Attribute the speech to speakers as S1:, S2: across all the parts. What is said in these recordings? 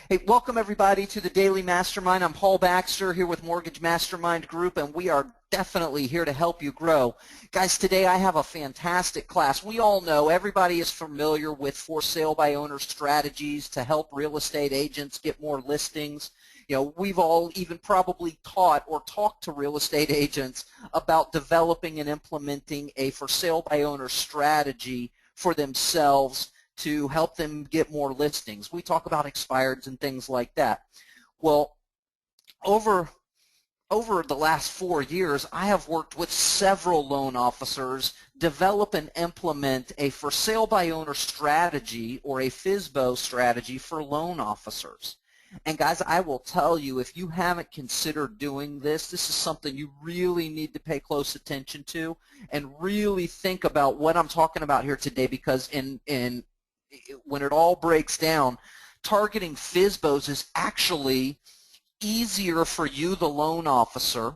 S1: Hey, welcome everybody to the Daily Mastermind. I'm Paul Baxter here with Mortgage Mastermind Group, and we are definitely here to help you grow. Guys, today I have a fantastic class. We all know everybody is familiar with for sale by owner strategies to help real estate agents get more listings. You know, we've all even probably taught or talked to real estate agents about developing and implementing a for sale by owner strategy for themselves to help them get more listings. We talk about expireds and things like that. Well, over the last 4 years, I have worked with several loan officers develop and implement a for sale by owner strategy or a Fsbo strategy for loan officers. And guys, I will tell you, if you haven't considered doing this, this is something you really need to pay close attention to and really think about what I'm talking about here today, because when it all breaks down, targeting Fsbos is actually easier for you, the loan officer,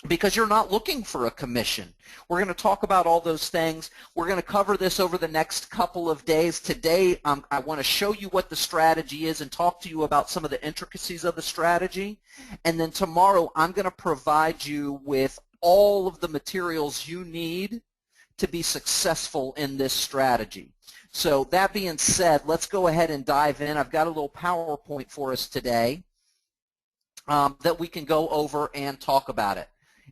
S1: because you're not looking for a commission. We're going to talk about all those things. We're going to cover this over the next couple of days. Today, I want to show you what the strategy is and talk to you about some of the intricacies of the strategy. And then tomorrow, I'm going to provide you with all of the materials you need to be successful in this strategy. So that being said, let's go ahead and dive in. I've got a little PowerPoint for us today that we can go over and talk about it.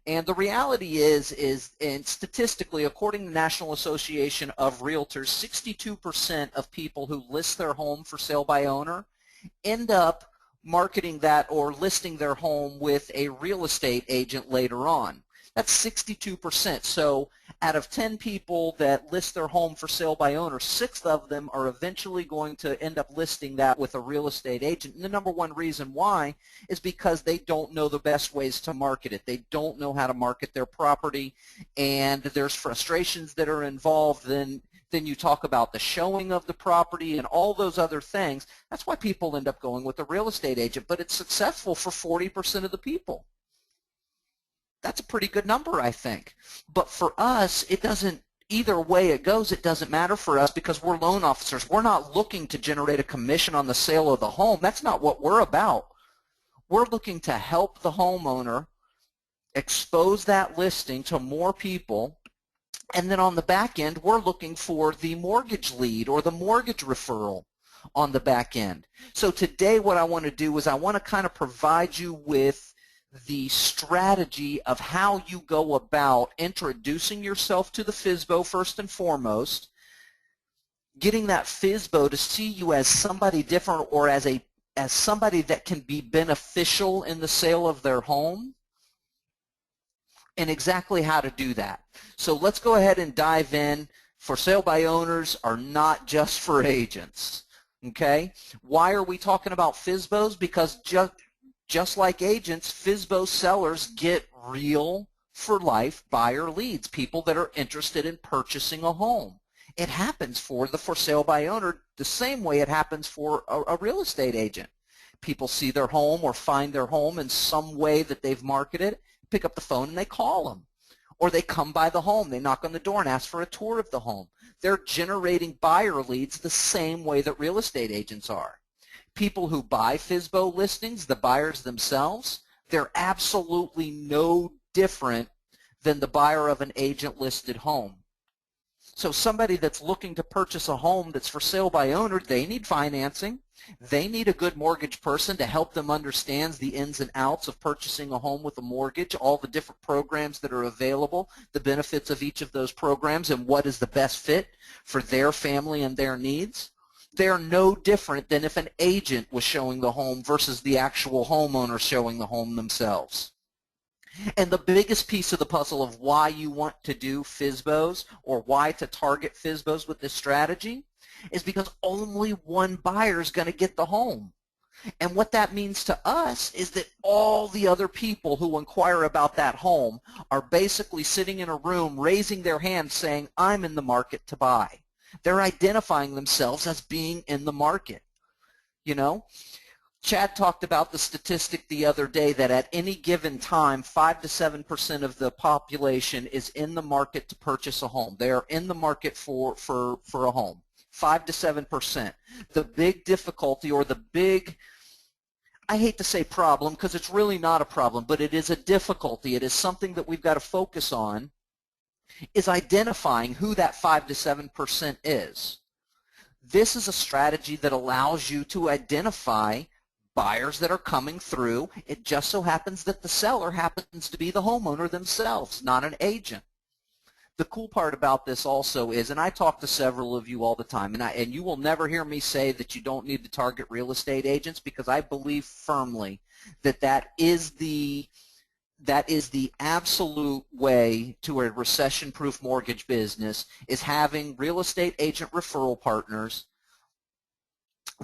S1: And the reality is and statistically, according to the National Association of Realtors, 62% of people who list their home for sale by owner end up marketing that or listing their home with a real estate agent later on. That's 62%. So out of 10 people that list their home for sale by owner, 6 of them are eventually going to end up listing that with a real estate agent. And the number one reason why is because they don't know the best ways to market it. They don't know how to market their property, and there's frustrations that are involved. Then you talk about the showing of the property and all those other things. That's why people end up going with a real estate agent, but it's successful for 40% of the people. That's a pretty good number, I think. But for us, it doesn't, either way it goes, it doesn't matter for us because we're loan officers. We're not looking to generate a commission on the sale of the home. That's not what we're about. We're looking to help the homeowner expose that listing to more people, and then on the back end, we're looking for the mortgage lead or the mortgage referral on the back end. So today what I want to do is I want to kind of provide you with the strategy of how you go about introducing yourself to the Fsbo first and foremost, getting that Fsbo to see you as somebody different or as somebody that can be beneficial in the sale of their home, and exactly how to do that. So let's go ahead and dive in. For sale by owners are not just for agents. Okay? Why are we talking about Fsbos? Because just like agents, Fsbo sellers get real for life buyer leads, people that are interested in purchasing a home. It happens for the for sale by owner the same way it happens for a real estate agent. People see their home or find their home in some way that they've marketed, pick up the phone and they call them. Or they come by the home, they knock on the door and ask for a tour of the home. They're generating buyer leads the same way that real estate agents are. People who buy Fsbo listings, the buyers themselves, they're absolutely no different than the buyer of an agent-listed home. So somebody that's looking to purchase a home that's for sale by owner, they need financing. They need a good mortgage person to help them understand the ins and outs of purchasing a home with a mortgage, all the different programs that are available, the benefits of each of those programs, and what is the best fit for their family and their needs. They're no different than if an agent was showing the home versus the actual homeowner showing the home themselves. And the biggest piece of the puzzle of why you want to do Fsbos or why to target Fsbos with this strategy is because only one buyer is going to get the home. And what that means to us is that all the other people who inquire about that home are basically sitting in a room raising their hand saying, I'm in the market to buy. They're identifying themselves as being in the market. You know, Chad talked about the statistic the other day that at any given time, 5 to 7% of the population is in the market to purchase a home. They are in the market for a home. 5 to 7%. The big difficulty, or the big, I hate to say problem because it's really not a problem, but it is a difficulty. It is something that we've got to focus on, is identifying who that 5 to 7% is. This is a strategy that allows you to identify buyers that are coming through. It just so happens that the seller happens to be the homeowner themselves, not an agent. The cool part about this also is, and I talk to several of you all the time, and you will never hear me say that you don't need to target real estate agents, because I believe firmly that that is the absolute way to a recession-proof mortgage business, is having real estate agent referral partners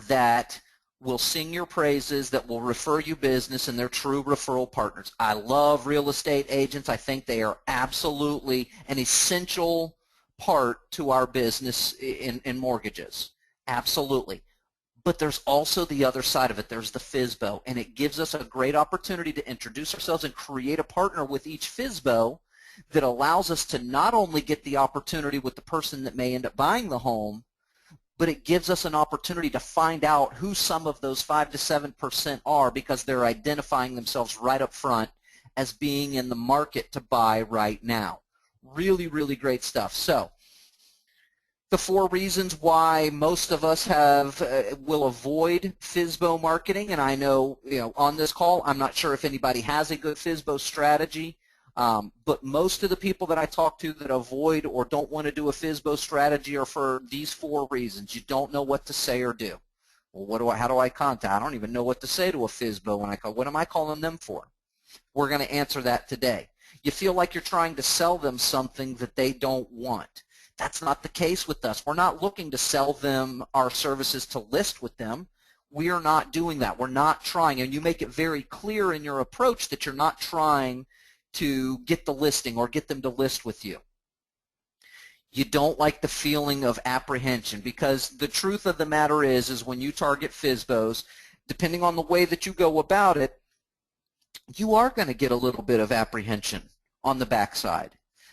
S1: that will sing your praises, that will refer you business, and they're true referral partners. I love real estate agents. I think they are absolutely an essential part to our business in mortgages. Absolutely. But there's also the other side of it. There's the Fsbo, and it gives us a great opportunity to introduce ourselves and create a partner with each Fsbo that allows us to not only get the opportunity with the person that may end up buying the home, but it gives us an opportunity to find out who some of those 5 to 7% are, because they're identifying themselves right up front as being in the market to buy right now. Really, really great stuff. So the 4 reasons why most of us will avoid Fsbo marketing, and I know, on this call, I'm not sure if anybody has a good Fsbo strategy, but most of the people that I talk to that avoid or don't want to do a Fsbo strategy are for these 4 reasons. You don't know what to say or do. Well, how do I contact? I don't even know what to say to a Fsbo when I call. What am I calling them for? We're going to answer that today. You feel like you're trying to sell them something that they don't want. That's not the case with us. We're not looking to sell them our services to list with them. We are not doing that. We're not trying, and you make it very clear in your approach that you're not trying to get the listing or get them to list with you. You don't like the feeling of apprehension, because the truth of the matter is when you target Fsbos, depending on the way that you go about it, you are going to get a little bit of apprehension on the backside.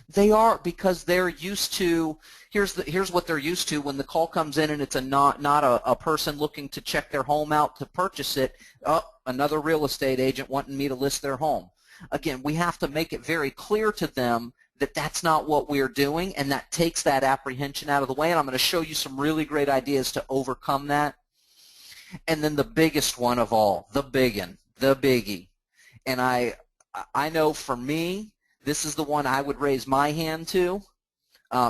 S1: They are, because they're used to, here's what they're used to when the call comes in and it's not a person looking to check their home out to purchase it. Oh, another real estate agent wanting me to list their home. Again, we have to make it very clear to them that that's not what we're doing, and that takes that apprehension out of the way, and I'm going to show you some really great ideas to overcome that. And then the biggest one of all, the biggie, and I know for me, this is the one I would raise my hand to,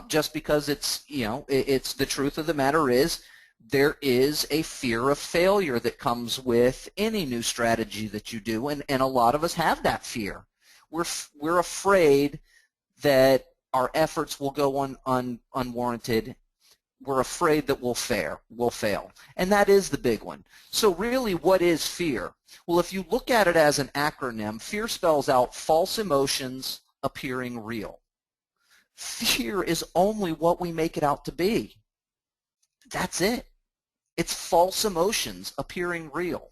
S1: just because it's, it's the truth of the matter is, there is a fear of failure that comes with any new strategy that you do, and a lot of us have that fear. We're afraid that our efforts will go unwarranted. We're afraid that we'll fail, and that is the big one. So really, what is fear? Well, if you look at it as an acronym, fear spells out false emotions appearing real. Fear is only what we make it out to be. That's it. It's false emotions appearing real.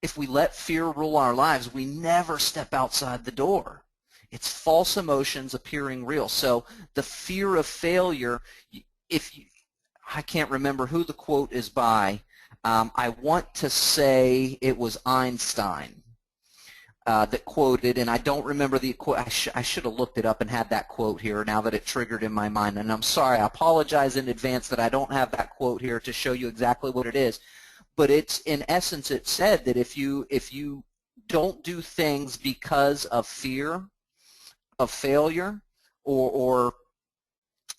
S1: If we let fear rule our lives, we never step outside the door. It's false emotions appearing real. So the fear of failure, I can't remember who the quote is by. I want to say it was Einstein that quoted, and I don't remember the quote. I should have looked it up and had that quote here now that it triggered in my mind. And I'm sorry, I apologize in advance that I don't have that quote here to show you exactly what it is. But it's, in essence, it said that if you don't do things because of fear of failure, or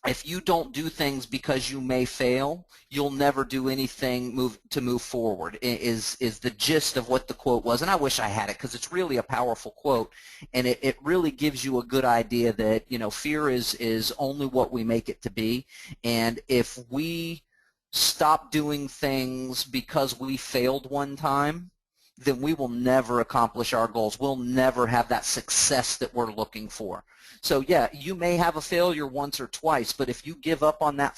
S1: if you don't do things because you may fail, you'll never do anything to move forward, is the gist of what the quote was. And I wish I had it, because it's really a powerful quote, and it really gives you a good idea that, fear is only what we make it to be. And if we stop doing things because we failed one time, then we will never accomplish our goals. We'll never have that success that we're looking for. So yeah, you may have a failure once or twice, but if you give up on that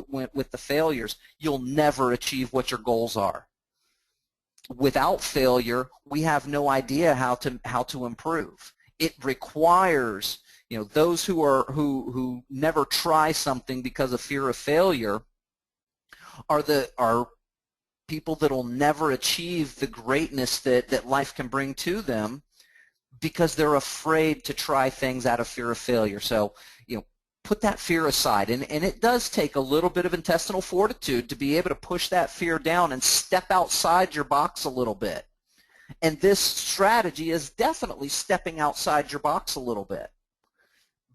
S1: with the failures, you'll never achieve what your goals are. Without failure, we have no idea how to improve. It requires You know, those who never try something because of fear of failure are people that will never achieve the greatness that life can bring to them because they're afraid to try things out of fear of failure. So, you know, put that fear aside. And it does take a little bit of intestinal fortitude to be able to push that fear down and step outside your box a little bit. And this strategy is definitely stepping outside your box a little bit.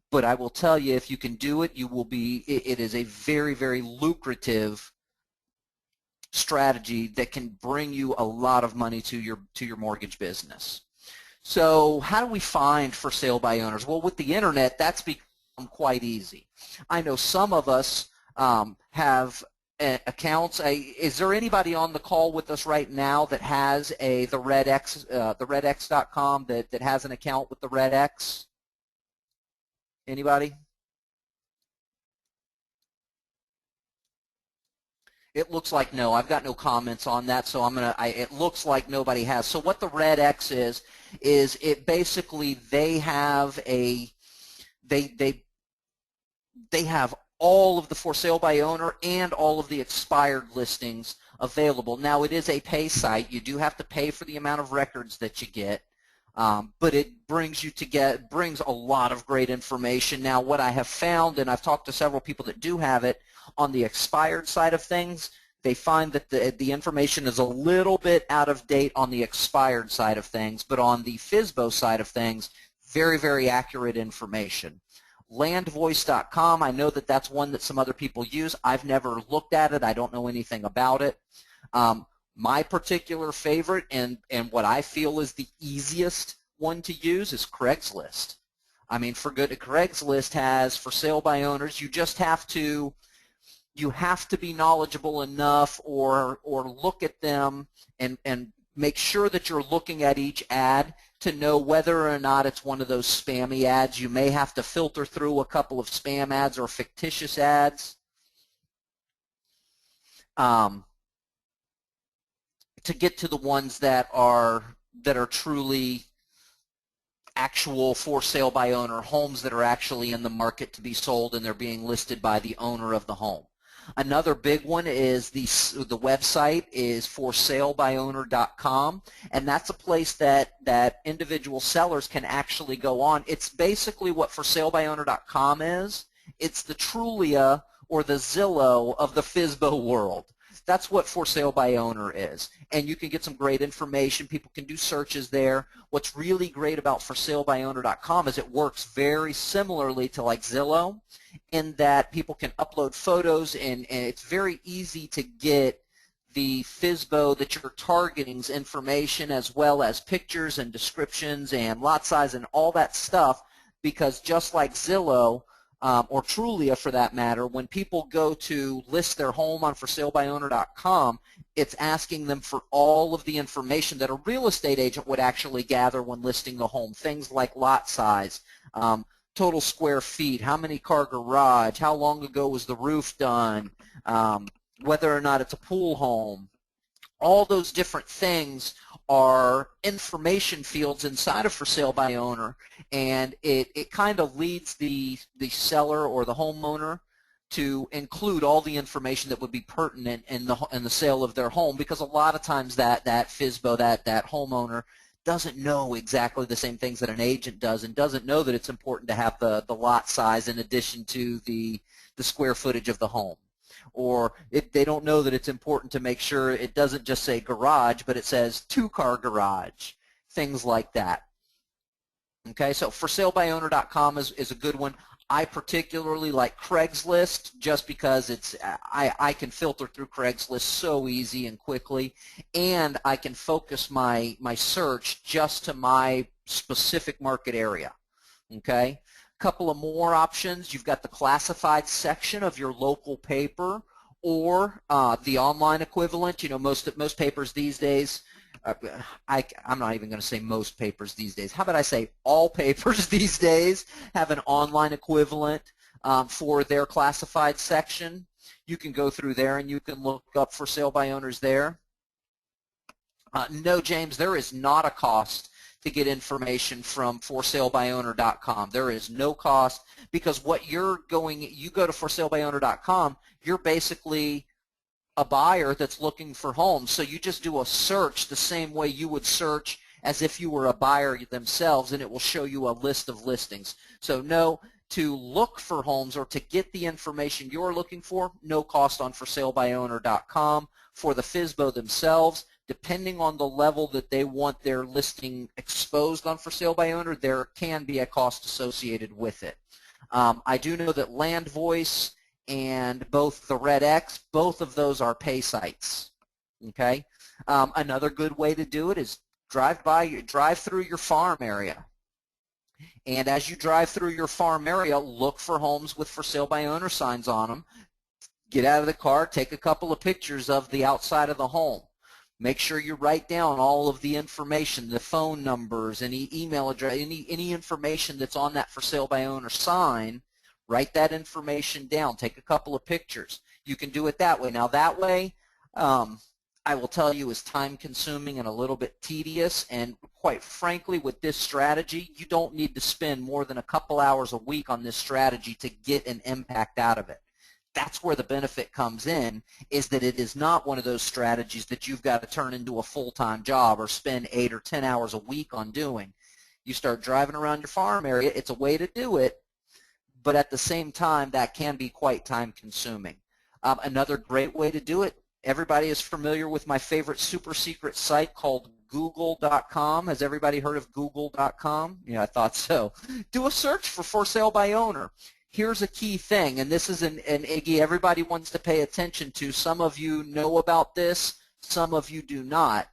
S1: But I will tell you, if you can do it, you will be, it is a very, very lucrative strategy that can bring you a lot of money to your mortgage business. So how do we find for sale by owners? Well, with the internet, that's become quite easy. I know some of us have accounts. Is there anybody on the call with us right now that has the redx.com that has an account with the RedX? Anybody? It looks like no. I've got no comments on that, so it looks like nobody has. So what the RedX is it basically they have they have all of the for sale by owner and all of the expired listings available. Now, it is a pay site. You do have to pay for the amount of records that you get, but it brings a lot of great information. Now, what I have found, and I've talked to several people that do have it, on the expired side of things, they find that the information is a little bit out of date on the expired side of things, but on the Fsbo side of things, very, very accurate information. Landvoice.com, I know that that's one that some other people use. I've never looked at it. I don't know anything about it. My particular favorite and what I feel is the easiest one to use is Craigslist. I mean, Craigslist has for sale by owners. You just have to be knowledgeable enough or look at them and make sure that you're looking at each ad to know whether or not it's one of those spammy ads. You may have to filter through a couple of spam ads or fictitious ads to get to the ones that are truly actual for sale by owner homes that are actually in the market to be sold and they're being listed by the owner of the home. Another big one is the website is forsalebywowner.com, and that's a place that individual sellers can actually go on. It's basically what forsalebywowner.com is. It's the Trulia or the Zillow of the Fsbo world. That's what for sale by owner is, and you can get some great information. People can do searches there. What's really great about forsalebywowner.com is it works very similarly to like Zillow in that people can upload photos, and it's very easy to get the Fsbo that you're targeting's information as well as pictures and descriptions and lot size and all that stuff, because just like Zillow, or Trulia for that matter, when people go to list their home on forsalebywowner.com, it's asking them for all of the information that a real estate agent would actually gather when listing the home. Things like lot size, total square feet, how many car garage, how long ago was the roof done, whether or not it's a pool home. All those different things are information fields inside of for sale by owner, and it kind of leads the seller or the homeowner to include all the information that would be pertinent in the sale of their home, because a lot of times that Fsbo, that homeowner doesn't know exactly the same things that an agent does, and doesn't know that it's important to have the lot size in addition to the square footage of the home. Or they don't know that it's important to make sure it doesn't just say garage, but it says two-car garage, things like that. Okay, so forsalebywowner.com is a good one. I particularly like Craigslist just because I can filter through Craigslist so easy and quickly, and I can focus my search just to my specific market area. Okay. Couple of more options. You've got the classified section of your local paper, or the online equivalent. You know, most papers these days, I'm not even going to say most papers these days. How about I say all papers these days have an online equivalent for their classified section. You can go through there and you can look up for sale by owners there. No, James, there is not a cost to get information from forsalebyowner.com. There is no cost, because what you go to forsalebyowner.com, you're basically a buyer that's looking for homes. So you just do a search the same way you would search as if you were a buyer themselves, and it will show you a list of listings. So no, to look for homes or to get the information you're looking for, no cost on forsalebyowner.com. For the Fsbo themselves, depending on the level that they want their listing exposed on For Sale by Owner, there can be a cost associated with it. I do know that Land Voice and both the Red X, both of those are pay sites. Okay. Another good way to do it is drive through your farm area. And as you drive through your farm area, look for homes with For Sale by Owner signs on them. Get out of the car, take a couple of pictures of the outside of the home. Make sure you write down all of the information, the phone numbers, any email address, any information that's on that For Sale by Owner sign. Write that information down. Take a couple of pictures. You can do it that way. Now that way, I will tell you, is time consuming and a little bit tedious, and quite frankly, with this strategy, you don't need to spend more than a couple hours a week on this strategy to get an impact out of it. That's where the benefit comes in, is that it is not one of those strategies that you've got to turn into a full-time job or spend 8 or 10 hours a week on doing. You start driving around your farm area, it's a way to do it, but at the same time, that can be quite time-consuming. Another great way to do it, everybody is familiar with my favorite super secret site called Google.com. Has everybody heard of Google.com? Yeah, I thought so. Do a search for Sale by Owner. Here's a key thing, and this is an Iggy everybody wants to pay attention to. Some of you know about this, some of you do not.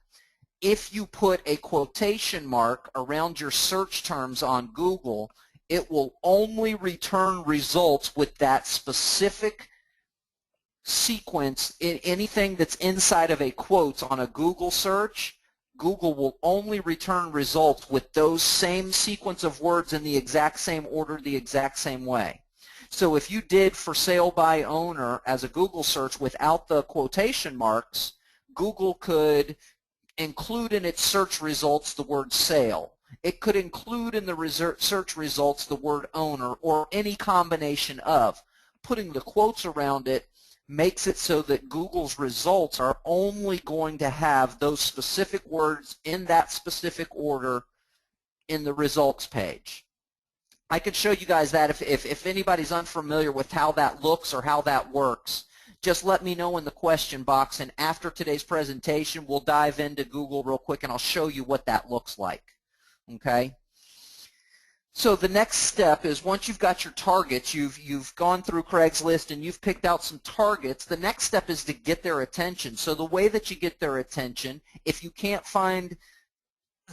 S1: If you put a quotation mark around your search terms on Google, it will only return results with that specific sequence. In anything that's inside of a quote on a Google search, Google will only return results with those same sequence of words in the exact same order, the exact same way. So if you did For Sale by Owner as a Google search without the quotation marks, Google could include in its search results the word sale. It could include in the search results the word owner, or any combination of. Putting the quotes around it makes it so that Google's results are only going to have those specific words in that specific order in the results page. I could show you guys that if anybody's unfamiliar with how that looks or how that works. Just let me know in the question box, and after today's presentation, we'll dive into Google real quick, and I'll show you what that looks like. Okay? So the next step is, once you've got your targets, you've gone through Craigslist and you've picked out some targets, the next step is to get their attention. So the way that you get their attention, if you can't find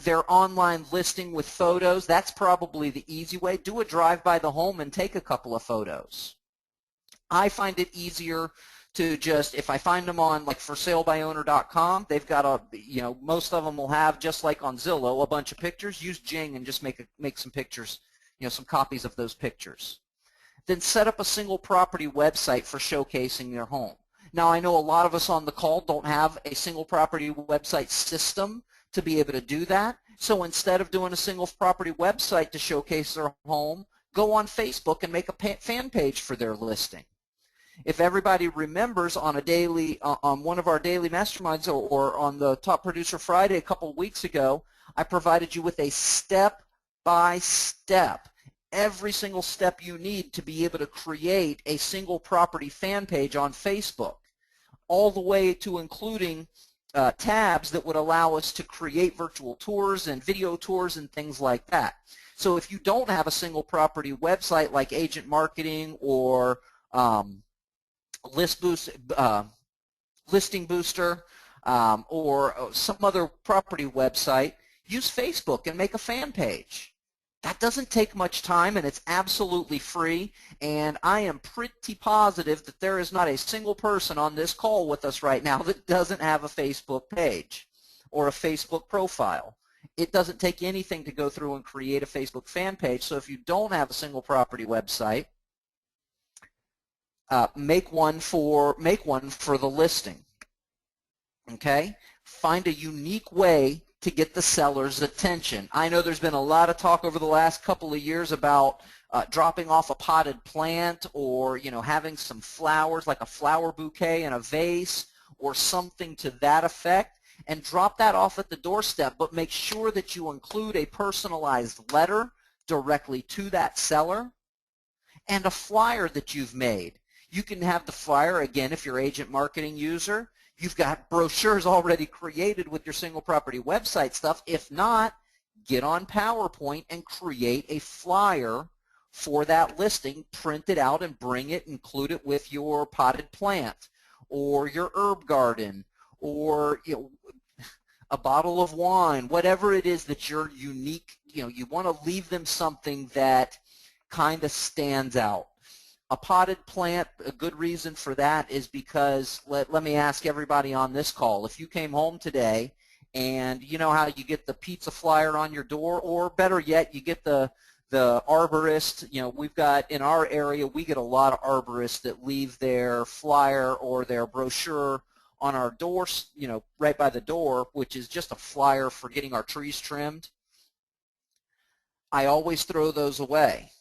S1: their online listing with photos, that's probably the easy way. Do a drive by the home and take a couple of photos. I find it easier to just, if I find them on like forsalebyowner.com, they've got most of them will have, just like on Zillow, a bunch of pictures. Use Jing and just make some pictures, some copies of those pictures. Then set up a single property website for showcasing your home. Now, I know a lot of us on the call don't have a single property website system to be able to do that. So instead of doing a single property website to showcase their home, go on Facebook and make a fan page for their listing. If everybody remembers, on one of our daily masterminds, or on the Top Producer Friday a couple of weeks ago, I provided you with a step-by-step, every single step you need to be able to create a single property fan page on Facebook, all the way to including tabs that would allow us to create virtual tours and video tours and things like that. So if you don't have a single property website like Agent Marketing or Listing Booster or some other property website, use Facebook and make a fan page. That doesn't take much time, and it's absolutely free, and I am pretty positive that there is not a single person on this call with us right now that doesn't have a Facebook page or a Facebook profile. It doesn't take anything to go through and create a Facebook fan page. So if you don't have a single property website, make one for the listing. Okay? Find a unique way to get the seller's attention. I know there's been a lot of talk over the last couple of years about dropping off a potted plant, or having some flowers like a flower bouquet in a vase or something to that effect, and drop that off at the doorstep, but make sure that you include a personalized letter directly to that seller and a flyer that you've made. You can have the flyer, again, if you're agent marketing user, you've got brochures already created with your single property website stuff. If not, get on PowerPoint and create a flyer for that listing, print it out and bring it, include it with your potted plant or your herb garden, or a bottle of wine, whatever it is that you're unique, you want to leave them something that kind of stands out. A potted plant, a good reason for that is because, let me ask everybody on this call, if you came home today and you know how you get the pizza flyer on your door, or better yet, you get the arborist, we've got in our area, we get a lot of arborists that leave their flyer or their brochure on our doors, right by the door, which is just a flyer for getting our trees trimmed. I always throw those away.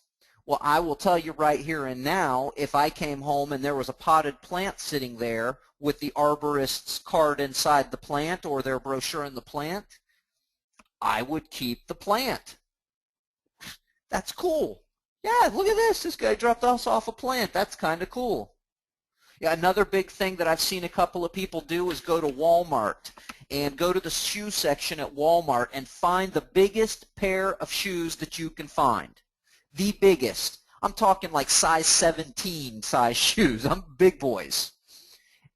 S1: Well, I will tell you right here and now, if I came home and there was a potted plant sitting there with the arborist's card inside the plant or their brochure in the plant, I would keep the plant. That's cool. Yeah, look at this. This guy dropped us off a plant. That's kind of cool. Yeah, another big thing that I've seen a couple of people do is go to Walmart and go to the shoe section at Walmart and find the biggest pair of shoes that you can find. The biggest. I'm talking like size 17 size shoes. I'm big boys.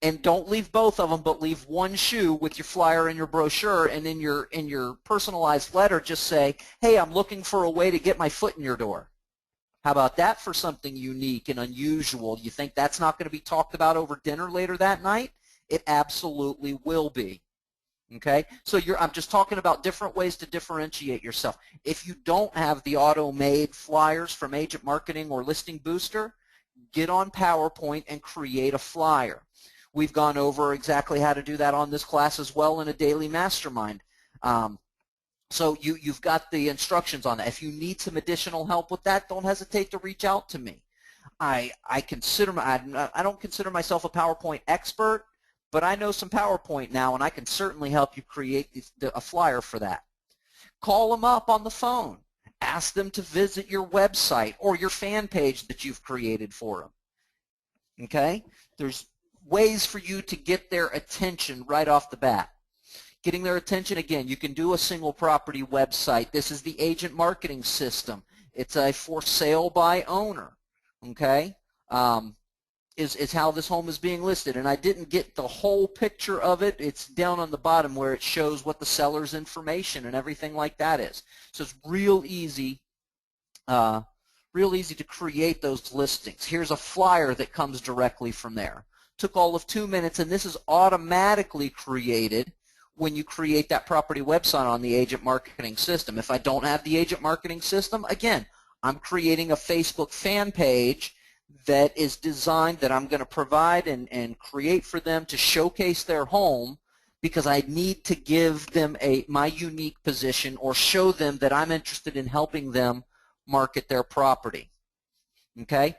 S1: And don't leave both of them, but leave one shoe with your flyer and your brochure, and in your personalized letter just say, hey, I'm looking for a way to get my foot in your door. How about that for something unique and unusual? You think that's not going to be talked about over dinner later that night? It absolutely will be. Okay, so I'm just talking about different ways to differentiate yourself. If you don't have the auto-made flyers from Agent Marketing or Listing Booster, get on PowerPoint and create a flyer. We've gone over exactly how to do that on this class as well in a daily mastermind. So you've got the instructions on that. If you need some additional help with that, don't hesitate to reach out to me. I don't consider myself a PowerPoint expert, but I know some PowerPoint now, and I can certainly help you create a flyer for that. Call them up on the phone. Ask them to visit your website or your fan page that you've created for them. Okay? There's ways for you to get their attention right off the bat. Getting their attention, again, you can do a single property website. This is the agent marketing system. It's a for sale by owner. Okay? Is how this home is being listed. And I didn't get the whole picture of it. It's down on the bottom where it shows what the seller's information and everything like that is. So it's real easy to create those listings. Here's a flyer that comes directly from there. Took all of 2 minutes, and this is automatically created when you create that property website on the agent marketing system. If I don't have the agent marketing system, again, I'm creating a Facebook fan page that is designed, that I'm going to provide and create for them to showcase their home, because I need to give them my unique position or show them that I'm interested in helping them market their property. Okay?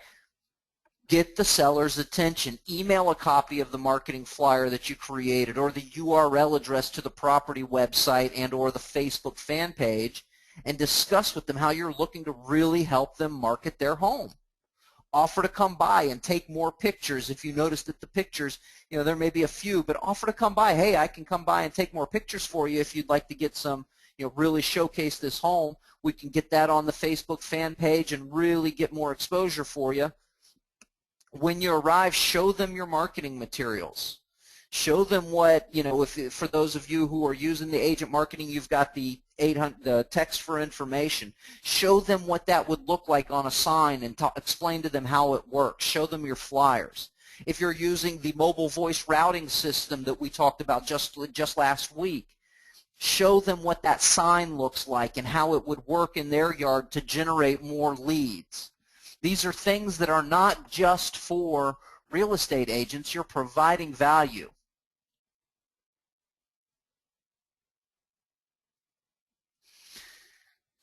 S1: Get the seller's attention. Email a copy of the marketing flyer that you created or the URL address to the property website and or the Facebook fan page, and discuss with them how you're looking to really help them market their home. Offer to come by and take more pictures. If you notice that the pictures, there may be a few, but offer to come by. Hey, I can come by and take more pictures for you if you'd like to get some, really showcase this home. We can get that on the Facebook fan page and really get more exposure for you. When you arrive, show them your marketing materials. Show them what, if for those of you who are using the agent marketing, you've got the text for information. Show them what that would look like on a sign and explain to them how it works. Show them your flyers. If you're using the mobile voice routing system that we talked about just last week, show them what that sign looks like and how it would work in their yard to generate more leads. These are things that are not just for real estate agents. You're providing value.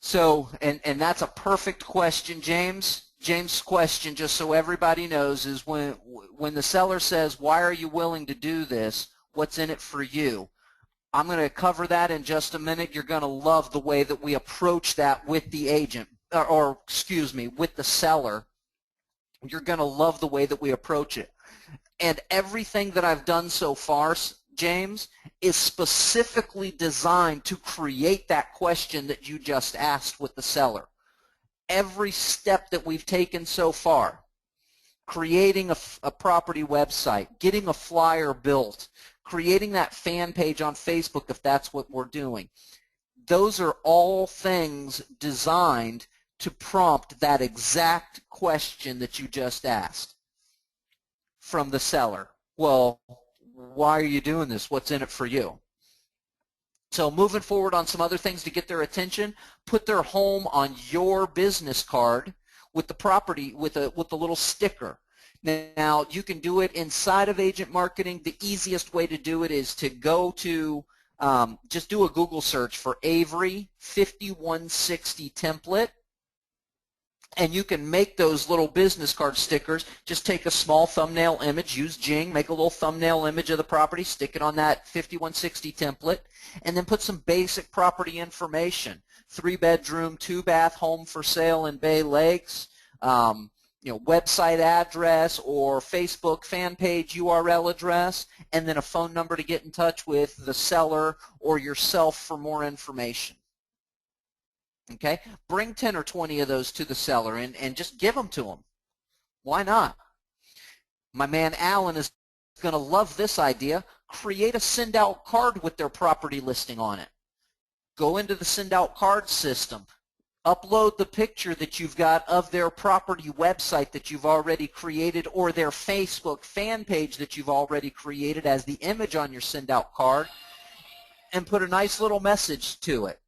S1: So, and that's a perfect question, James. James' question, just so everybody knows, is when the seller says, why are you willing to do this? What's in it for you? I'm going to cover that in just a minute. You're going to love the way that we approach that with the agent, or excuse me, with the seller. You're going to love the way that we approach it. And everything that I've done so far, James, is specifically designed to create that question that you just asked with the seller. Every step that we've taken so far, creating a property website, getting a flyer built, creating that fan page on Facebook if that's what we're doing, those are all things designed to prompt that exact question that you just asked from the seller. Well, why are you doing this? What's in it for you? So moving forward on some other things to get their attention, put their home on your business card with the property, with the little sticker. Now, you can do it inside of agent marketing. The easiest way to do it is to go to, just do a Google search for Avery 5160 template. And you can make those little business card stickers. Just take a small thumbnail image, use Jing, make a little thumbnail image of the property, stick it on that 5160 template, and then put some basic property information. 3-bedroom, 2-bath home for sale in Bay Lakes, website address or Facebook fan page URL address, and then a phone number to get in touch with the seller or yourself for more information. Okay, bring 10 or 20 of those to the seller and just give them to them. Why not? My man Alan is going to love this idea. Create a send out card with their property listing on it. Go into the send out card system. Upload the picture that you've got of their property website that you've already created or their Facebook fan page that you've already created as the image on your send out card and put a nice little message to it.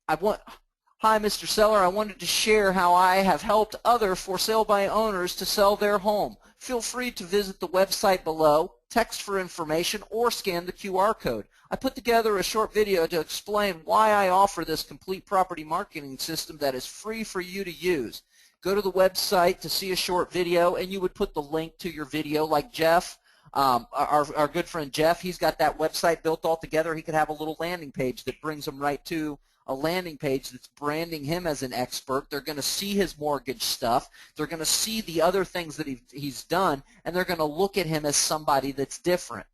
S1: Hi, Mr. Seller. I wanted to share how I have helped other for sale by owners to sell their home. Feel free to visit the website below, text for information, or scan the QR code. I put together a short video to explain why I offer this complete property marketing system that is free for you to use. Go to the website to see a short video, and you would put the link to your video like Jeff. Our good friend Jeff, he's got that website built all together. He could have a little landing page that brings them right to a landing page that's branding him as an expert. They're going to see his mortgage stuff. They're going to see the other things that he's done, and they're going to look at him as somebody that's different.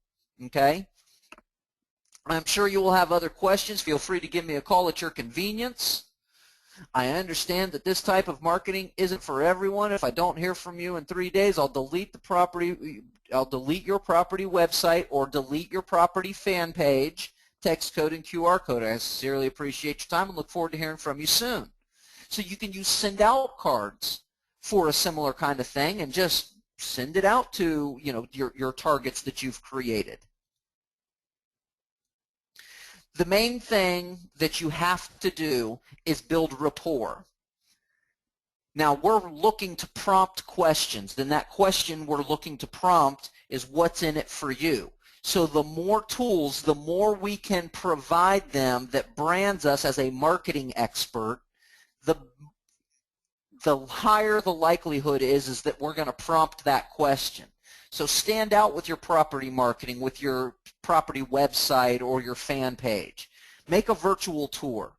S1: Okay? I'm sure you will have other questions. Feel free to give me a call at your convenience. I understand that this type of marketing isn't for everyone. If I don't hear from you in 3 days, I'll delete your property website or delete your property fan page. Text code and QR code. I sincerely appreciate your time and look forward to hearing from you soon. So you can use send out cards for a similar kind of thing and just send it out to your targets that you've created. The main thing that you have to do is build rapport. Now we're looking to prompt questions. Then that question we're looking to prompt is what's in it for you. So the more tools, the more we can provide them that brands us as a marketing expert, the higher the likelihood is that we're going to prompt that question. So stand out with your property marketing, with your property website or your fan page. Make a virtual tour.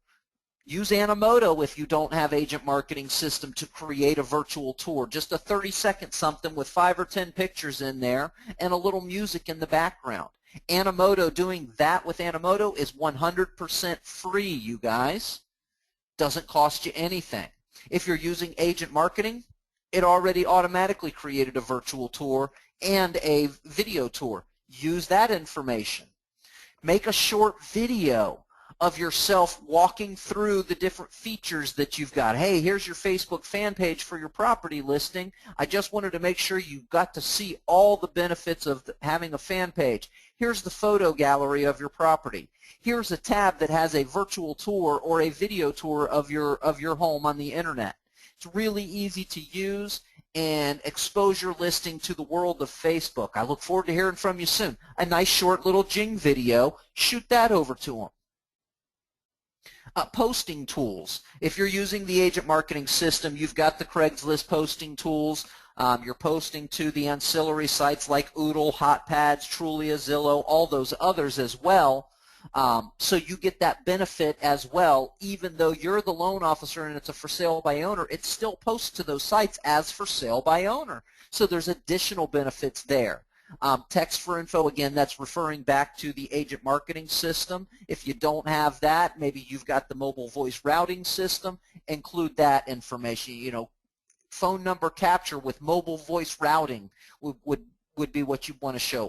S1: Use Animoto if you don't have agent marketing system to create a virtual tour. Just a 30-second something with 5 or 10 pictures in there and a little music in the background. Animoto, doing that with Animoto is 100% free, you guys. Doesn't cost you anything. If you're using agent marketing, it already automatically created a virtual tour and a video tour. Use that information. Make a short video of yourself walking through the different features that you've got. Hey, here's your Facebook fan page for your property listing. I just wanted to make sure you got to see all the benefits of having a fan page. Here's the photo gallery of your property. Here's a tab that has a virtual tour or a video tour of your home on the internet. It's really easy to use and expose your listing to the world of Facebook. I look forward to hearing from you soon. A nice short little Jing video, shoot that over to them. Posting tools. If you're using the agent marketing system, you've got the Craigslist posting tools. You're posting to the ancillary sites like Oodle, HotPads, Trulia, Zillow, all those others as well. So you get that benefit as well. Even though you're the loan officer and it's a for sale by owner, it still posts to those sites as for sale by owner. So there's additional benefits there. Text for info, again, that's referring back to the agent marketing system. If you don't have that, maybe you've got the mobile voice routing system, include that information. You know, phone number capture with mobile voice routing would be what you want to show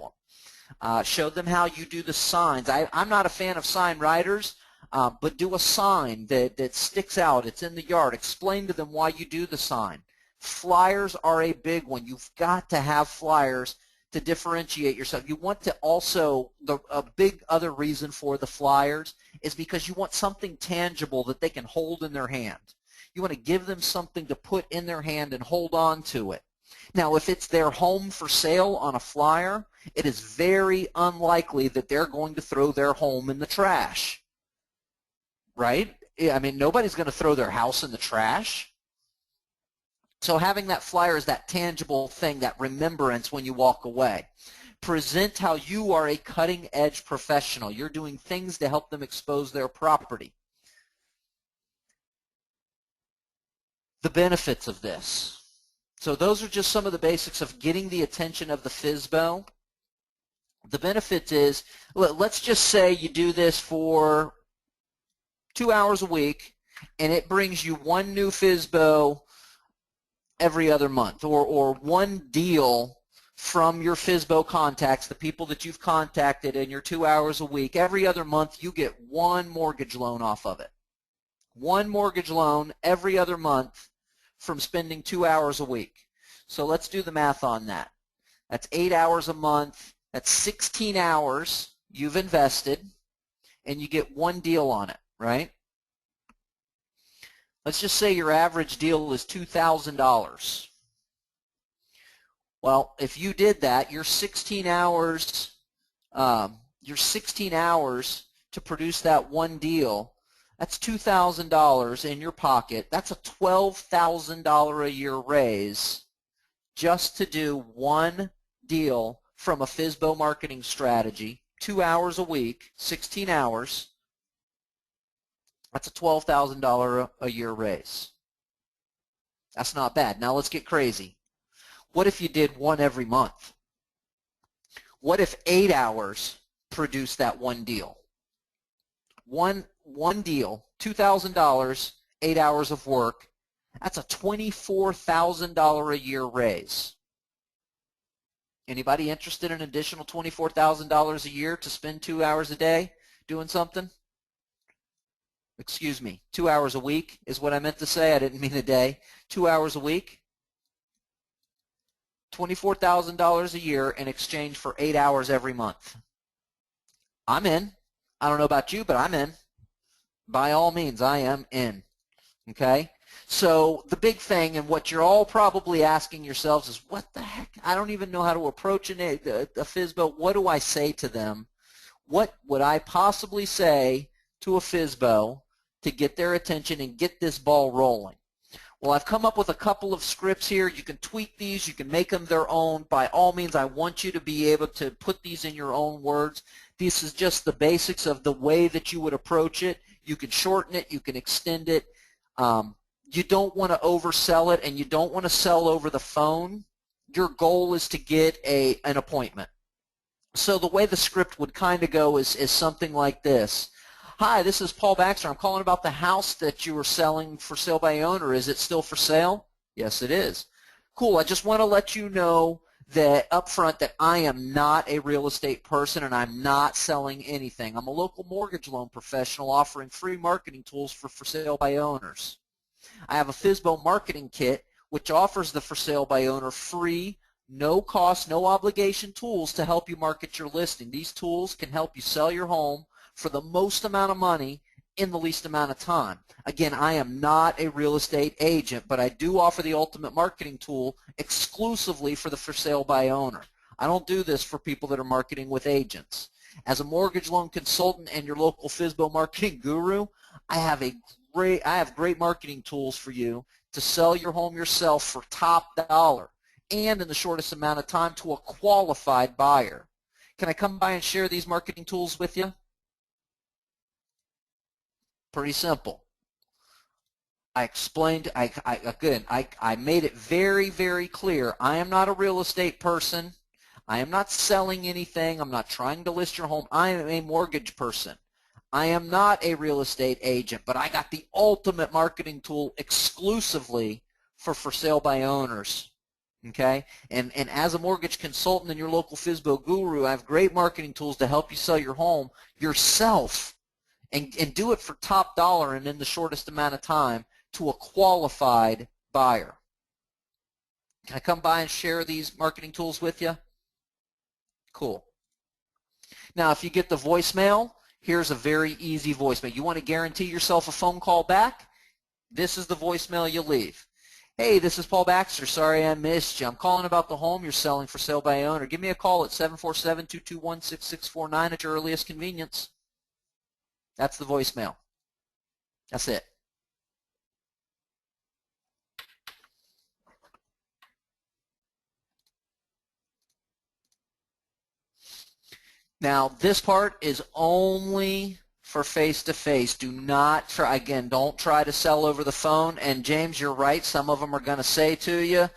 S1: them. Show them how you do the signs. I'm not a fan of sign writers, but do a sign that sticks out. It's in the yard. Explain to them why you do the sign. Flyers are a big one. You've got to have flyers to differentiate yourself. You want to also, a big other reason for the flyers is because you want something tangible that they can hold in their hand. You want to give them something to put in their hand and hold on to it. Now, if it's their home for sale on a flyer, it is very unlikely that they're going to throw their home in the trash, right? I mean, nobody's going to throw their house in the trash. So having that flyer is that tangible thing, that remembrance when you walk away. Present how you are a cutting-edge professional. You're doing things to help them expose their property. The benefits of this. So those are just some of the basics of getting the attention of the Fsbo. The benefit is, let's just say you do this for 2 hours a week, and it brings you one new Fsbo every other month, or one deal from your Fsbo contacts, the people that you've contacted in your 2 hours a week. Every other month you get one mortgage loan off of it. One mortgage loan every other month from spending 2 hours a week. So let's do the math on that. That's 8 hours a month. That's 16 hours you've invested, and you get one deal on it, right? Let's just say your average deal is $2,000. Well, if you did that, your 16 hours to produce that one deal, that's $2,000 in your pocket. That's a $12,000 a year raise just to do one deal from a Fsbo marketing strategy, 2 hours a week, 16 hours. That's a $12,000 a year raise. That's not bad. Now let's get crazy. What if you did one every month? What if 8 hours produced that one deal? One deal, $2,000, 8 hours of work. That's a $24,000 a year raise. Anybody interested in an additional $24,000 a year to spend 2 hours a day doing something? Excuse me, 2 hours a week is what I meant to say. I didn't mean a day. 2 hours a week. $24,000 a year in exchange for 8 hours every month. I'm in. I don't know about you, but I'm in. By all means, I am in. Okay? So the big thing, and what you're all probably asking yourselves is, what the heck? I don't even know how to approach a Fsbo. What do I say to them? What would I possibly say to a Fsbo to get their attention and get this ball rolling? Well, I've come up with a couple of scripts here. You can tweak these. You can make them their own. By all means, I want you to be able to put these in your own words. This is just the basics of the way that you would approach it. You can shorten it. You can extend it. You don't want to oversell it, and you don't want to sell over the phone. Your goal is to get an appointment. So the way the script would kind of go is something like this. Hi, this is Paul Baxter. I'm calling about the house that you were selling for sale by owner. Is it still for sale? Yes, it is. Cool. I just want to let you know that up front that I am not a real estate person and I'm not selling anything. I'm a local mortgage loan professional offering free marketing tools for sale by owners. I have a Fsbo marketing kit which offers the for sale by owner free, no cost, no obligation tools to help you market your listing. These tools can help you sell your home for the most amount of money in the least amount of time. Again, I am not a real estate agent, but I do offer the ultimate marketing tool exclusively for the for sale by owner. I don't do this for people that are marketing with agents. As a mortgage loan consultant and your local Fsbo marketing guru, I have great marketing tools for you to sell your home yourself for top dollar and in the shortest amount of time to a qualified buyer. Can I come by and share these marketing tools with you? Pretty simple. I explained, I made it very, very clear. I am not a real estate person. I am not selling anything. I'm not trying to list your home. I am a mortgage person. I am not a real estate agent, but I got the ultimate marketing tool exclusively for sale by owners. Okay? And as a mortgage consultant and your local Fsbo guru, I have great marketing tools to help you sell your home yourself and do it for top dollar and in the shortest amount of time to a qualified buyer. Can I come by and share these marketing tools with you? Cool. Now, if you get the voicemail, here's a very easy voicemail. You want to guarantee yourself a phone call back? This is the voicemail you leave. Hey, this is Paul Baxter. Sorry I missed you. I'm calling about the home you're selling for sale by owner. Give me a call at 747-221-6649 at your earliest convenience. That's the voicemail. That's it. Now, this part is only for face-to-face. Do not try, again, don't try to sell over the phone. And James, you're right. Some of them are going to say to you,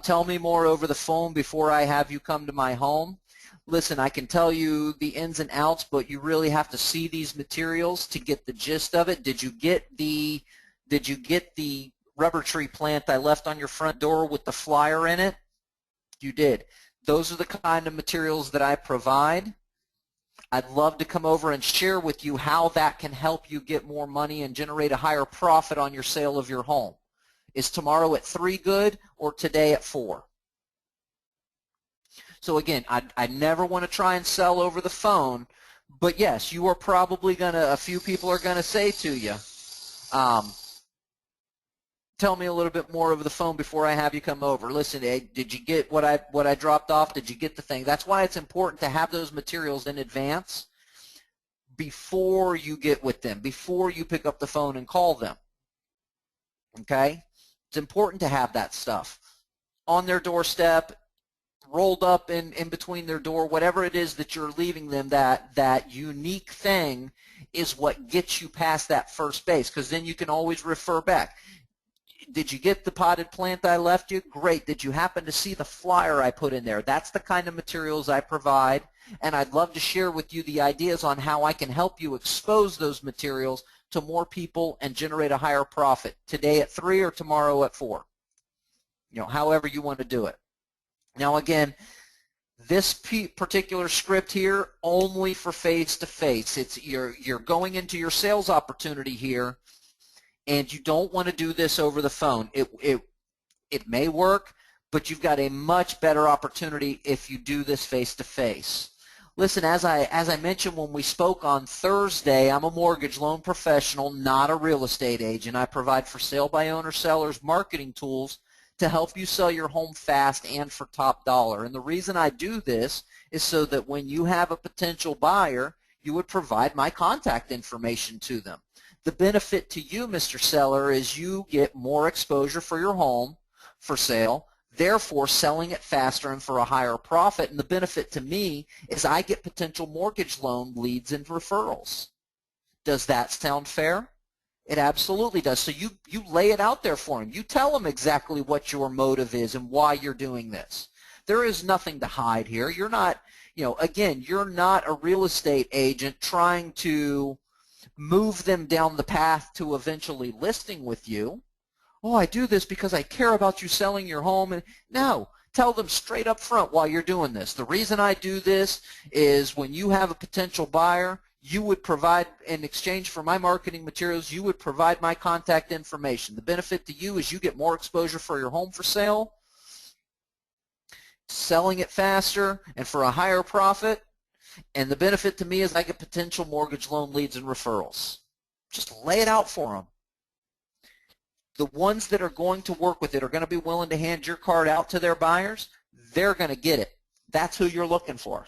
S1: tell me more over the phone before I have you come to my home. Listen, I can tell you the ins and outs, but you really have to see these materials to get the gist of it. Did you get the rubber tree plant I left on your front door with the flyer in it? You did. Those are the kind of materials that I provide. I'd love to come over and share with you how that can help you get more money and generate a higher profit on your sale of your home. Is tomorrow at 3 good or today at 4? So again, I never want to try and sell over the phone, but yes, you are probably going to, a few people are going to say to you, tell me a little bit more over the phone before I have you come over. Listen, did you get what I dropped off? Did you get the thing? That's why it's important to have those materials in advance before you get with them, before you pick up the phone and call them. Okay? It's important to have that stuff on their doorstep, rolled up in between their door, whatever it is that you're leaving them, that unique thing is what gets you past that first base, because then you can always refer back. Did you get the potted plant I left you? Great. Did you happen to see the flyer I put in there? That's the kind of materials I provide, and I'd love to share with you the ideas on how I can help you expose those materials to more people and generate a higher profit today at 3 or tomorrow at 4. You know, however you want to do it. Now again, this particular script here only for face-to-face. It's you're going into your sales opportunity here, and you don't want to do this over the phone. It may work, but you've got a much better opportunity if you do this face-to-face. Listen, as I mentioned when we spoke on Thursday, I'm a mortgage loan professional, not a real estate agent. I provide for sale by owner sellers marketing tools to help you sell your home fast and for top dollar. And the reason I do this is so that when you have a potential buyer, you would provide my contact information to them. The benefit to you, Mr. Seller, is you get more exposure for your home for sale, therefore selling it faster and for a higher profit. And the benefit to me is I get potential mortgage loan leads and referrals. Does that sound fair? It absolutely does. So you lay it out there for them. You tell them exactly what your motive is and why you're doing this. There is nothing to hide here. You're not, again, you're not a real estate agent trying to move them down the path to eventually listing with you. Oh, I do this because I care about you selling your home. And no, tell them straight up front why you're doing this. The reason I do this is when you have a potential buyer, you would provide, in exchange for my marketing materials, you would provide my contact information. The benefit to you is you get more exposure for your home for sale, selling it faster and for a higher profit. And the benefit to me is I get potential mortgage loan leads and referrals. Just lay it out for them. The ones that are going to work with it are going to be willing to hand your card out to their buyers. They're going to get it. That's who you're looking for.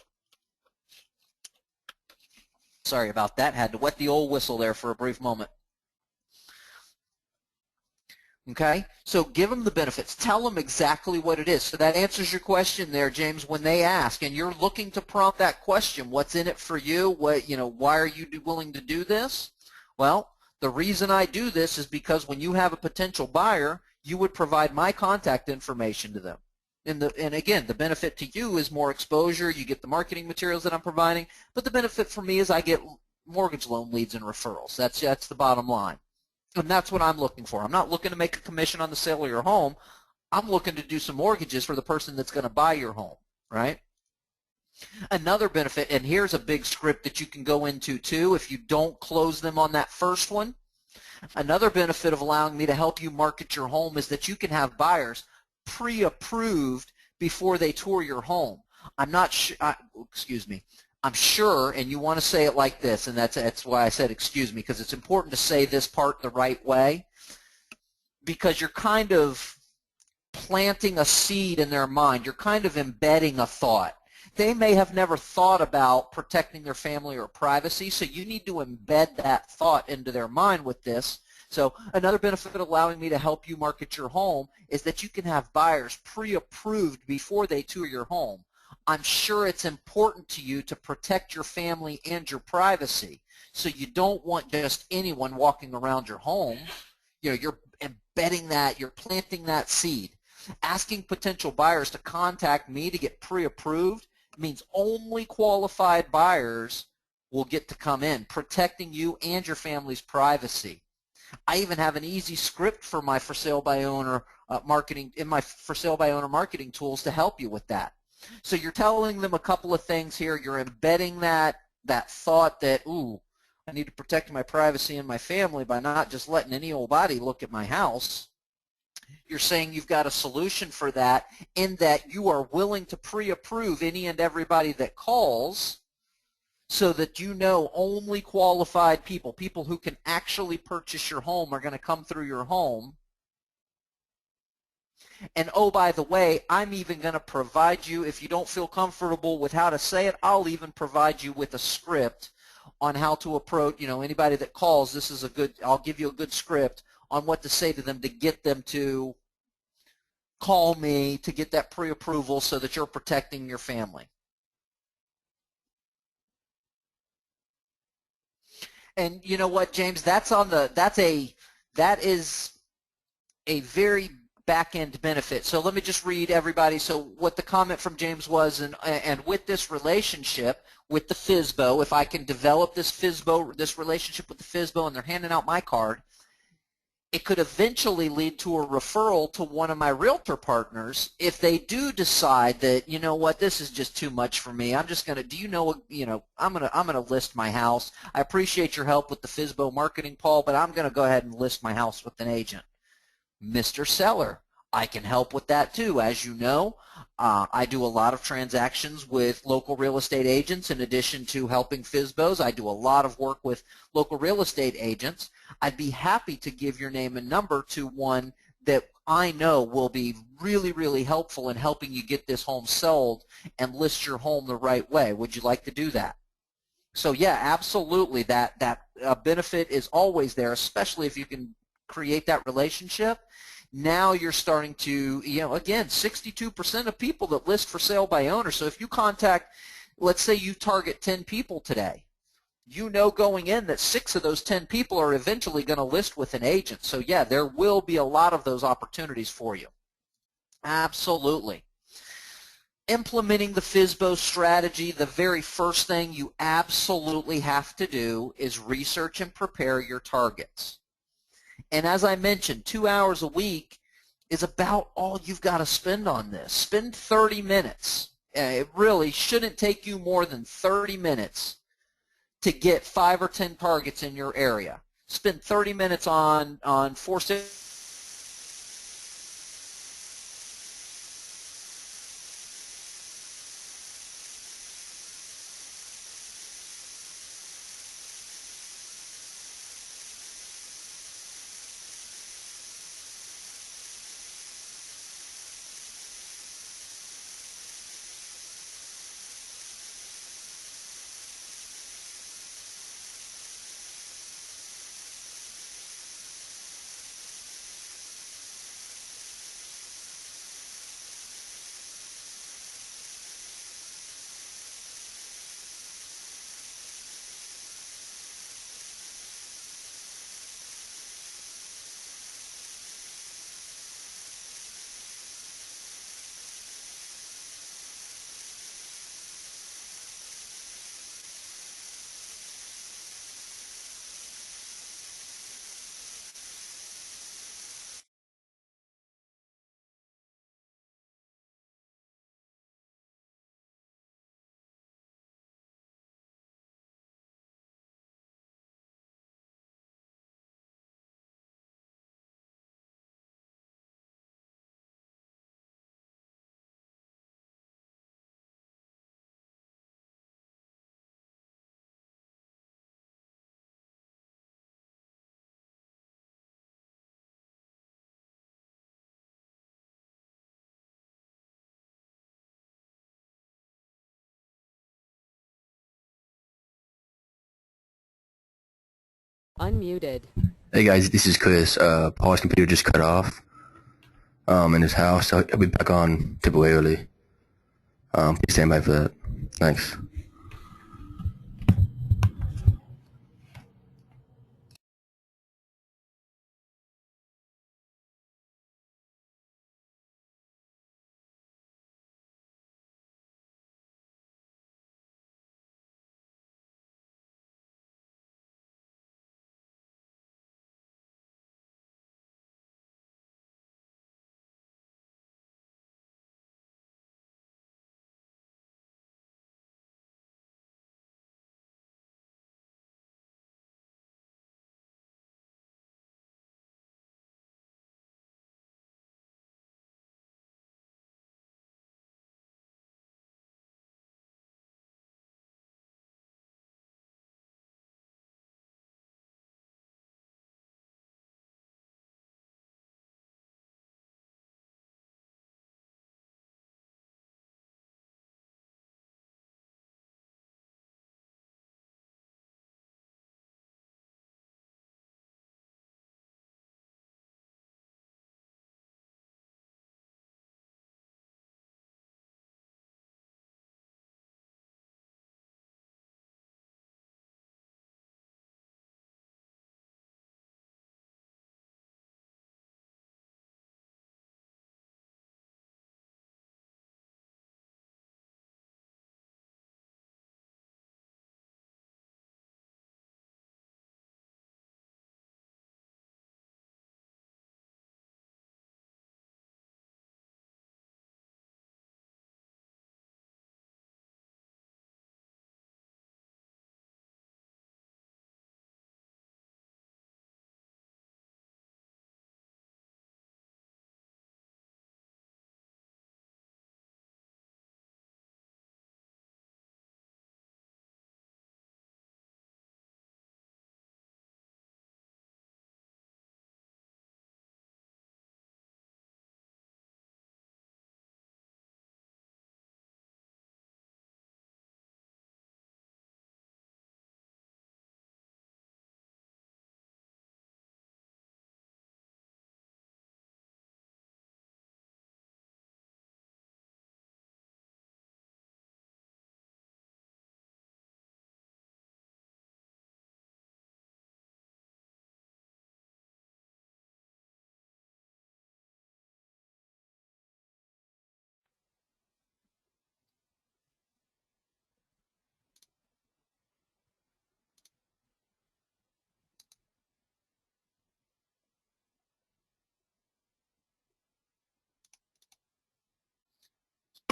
S1: Sorry about that. Had to wet the old whistle there for a brief moment. Okay, so give them the benefits. Tell them exactly what it is. So that answers your question there, James. When they ask, and you're looking to prompt that question, what's in it for you? What, why are you willing to do this? Well, the reason I do this is because when you have a potential buyer, you would provide my contact information to them. And again, the benefit to you is more exposure. You get the marketing materials that I'm providing, but the benefit for me is I get mortgage loan leads and referrals. That's the bottom line. And that's what I'm looking for. I'm not looking to make a commission on the sale of your home. I'm looking to do some mortgages for the person that's going to buy your home, right? Another benefit, and here's a big script that you can go into too if you don't close them on that first one. Another benefit of allowing me to help you market your home is that you can have buyers pre-approved before they tour your home. I'm not sure, excuse me. I'm sure, and you want to say it like this, and that's why I said excuse me, because it's important to say this part the right way, because you're kind of planting a seed in their mind. You're kind of embedding a thought. They may have never thought about protecting their family or privacy, so you need to embed that thought into their mind with this. So another benefit of allowing me to help you market your home is that you can have buyers pre-approved before they tour your home. I'm sure it's important to you to protect your family and your privacy, so you don't want just anyone walking around your home. You're embedding that, you're planting that seed. Asking potential buyers to contact me to get pre-approved means only qualified buyers will get to come in, protecting you and your family's privacy. I even have an easy script for my for sale by owner marketing in my for sale by owner marketing tools to help you with that. So you're telling them a couple of things here. You're embedding that thought that, ooh, I need to protect my privacy and my family by not just letting any old body look at my house. You're saying you've got a solution for that in that you are willing to pre-approve any and everybody that calls, so that only qualified people who can actually purchase your home, are going to come through your home. And oh, by the way, I'm even going to provide you, if you don't feel comfortable with how to say it, I'll even provide you with a script on how to approach, anybody that calls. I'll give you a good script on what to say to them to get them to call me to get that pre-approval so that you're protecting your family. And you know what, James, that is a very back-end benefit. So let me just read everybody. So what the comment from James was, and with this relationship with the Fsbo, if I can develop this relationship with the Fsbo, and they're handing out my card, it could eventually lead to a referral to one of my realtor partners if they do decide that, you know what, this is just too much for me. I'm just going to, I'm going to list my house. I appreciate your help with the Fsbo marketing, Paul, but I'm going to go ahead and list my house with an agent. Mr. Seller, I can help with that too. As you know, I do a lot of transactions with local real estate agents in addition to helping Fsbos. I do a lot of work with local real estate agents. I'd be happy to give your name and number to one that I know will be really, really helpful in helping you get this home sold and list your home the right way. Would you like to do that? So yeah, absolutely. That benefit is always there, especially if you can create that relationship. Now you're starting to, again, 62% of people that list for sale by owner. So if you contact, let's say you target 10 people today, going in that 6 of those 10 people are eventually going to list with an agent. So yeah, there will be a lot of those opportunities for you. Absolutely. Implementing the Fsbo strategy, the very first thing you absolutely have to do is research and prepare your targets. And as I mentioned, 2 hours a week is about all you've got to spend on this. Spend 30 minutes. It really shouldn't take you more than 30 minutes to get 5 or 10 targets in your area. Spend 30 minutes on 4
S2: Unmuted.
S3: Hey guys, this is Chris. Paul's computer just cut off in his house, so he'll be back on temporarily. Please stand by for that. Thanks.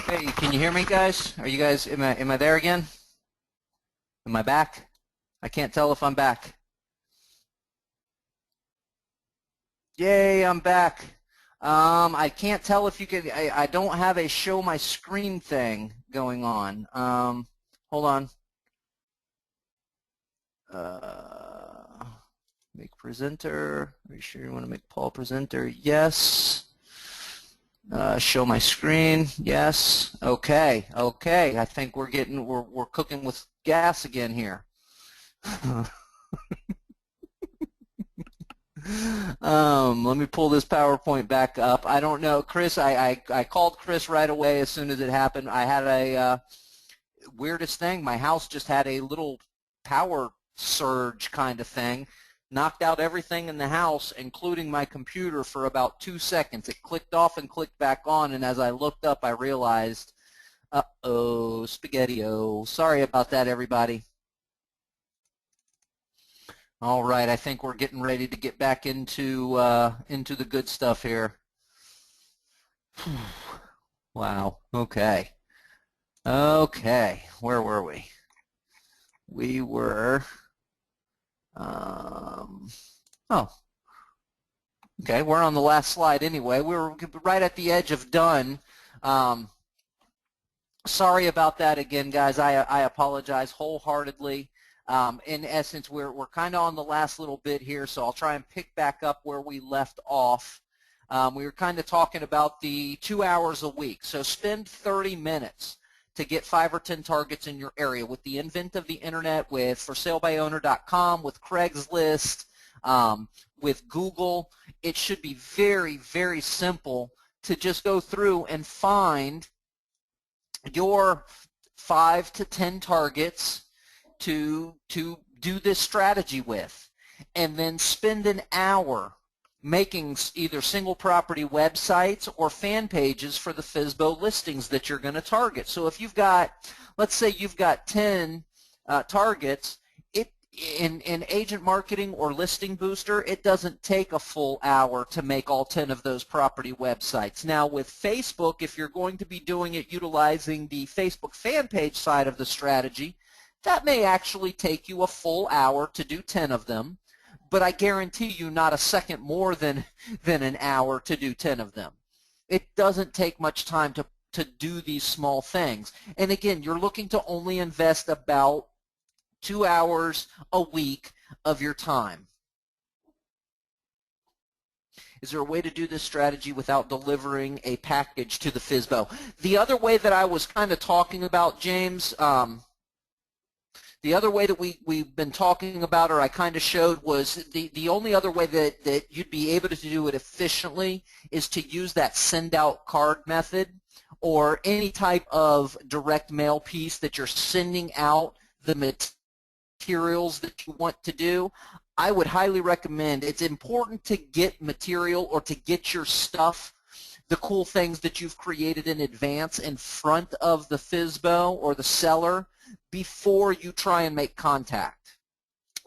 S1: Hey, can you hear me, guys? Are you guys? Am I there again? Am I back? I can't tell if I'm back. Yay, I'm back. I can't tell if you can. I don't have a show my screen thing going on. Hold on. Uh, Make presenter. Are you sure you want to make Paul presenter? Yes. Show my screen. Yes. Okay. Okay. I think we're cooking with gas again here. Let me pull this PowerPoint back up. I don't know, Chris. I called Chris right away as soon as it happened. I had a weirdest thing. My house just had a little power surge kind of thing. Knocked out everything in the house, including my computer, for about 2 seconds. It clicked off and clicked back on, and as I looked up, I realized, uh-oh, spaghetti-o. Sorry about that, everybody. All right, I think we're getting ready to get back into the good stuff here. Wow. Okay. Okay. Where were we? We were. Oh. Okay. We're on the last slide anyway. We were right at the edge of done. Sorry about that again, guys. I apologize wholeheartedly. In essence, we're kind of on the last little bit here, so I'll try and pick back up where we left off. We were kind of talking about the 2 hours a week. So spend 30 minutes. to get 5 or 10 targets in your area. With the advent of the internet, with forsalebyowner.com, with Craigslist, with Google, it should be very, very simple to just go through and find your 5 to 10 targets to do this strategy with, and then spend an hour making either single property websites or fan pages for the Fsbo listings that you're going to target. So if you've got, let's say you've got 10 targets, in agent marketing or listing booster, it doesn't take a full hour to make all 10 of those property websites. Now with Facebook, if you're going to be doing it utilizing the Facebook fan page side of the strategy, that may actually take you a full hour to do 10 of them, but I guarantee you not a second more than an hour to do 10 of them. It doesn't take much time to do these small things. And again, you're looking to only invest about 2 hours a week of your time. Is there a way to do this strategy without delivering a package to the Fsbo? The other way that I was kind of talking about, James, the other way that we've been talking about, or I kind of showed, was the only other way that you'd be able to do it efficiently is to use that send out card method, or any type of direct mail piece that you're sending out the materials that you want to do. I would highly recommend, it's important to get material or to get your stuff, the cool things that you've created in advance, in front of the Fsbo or the seller before you try and make contact.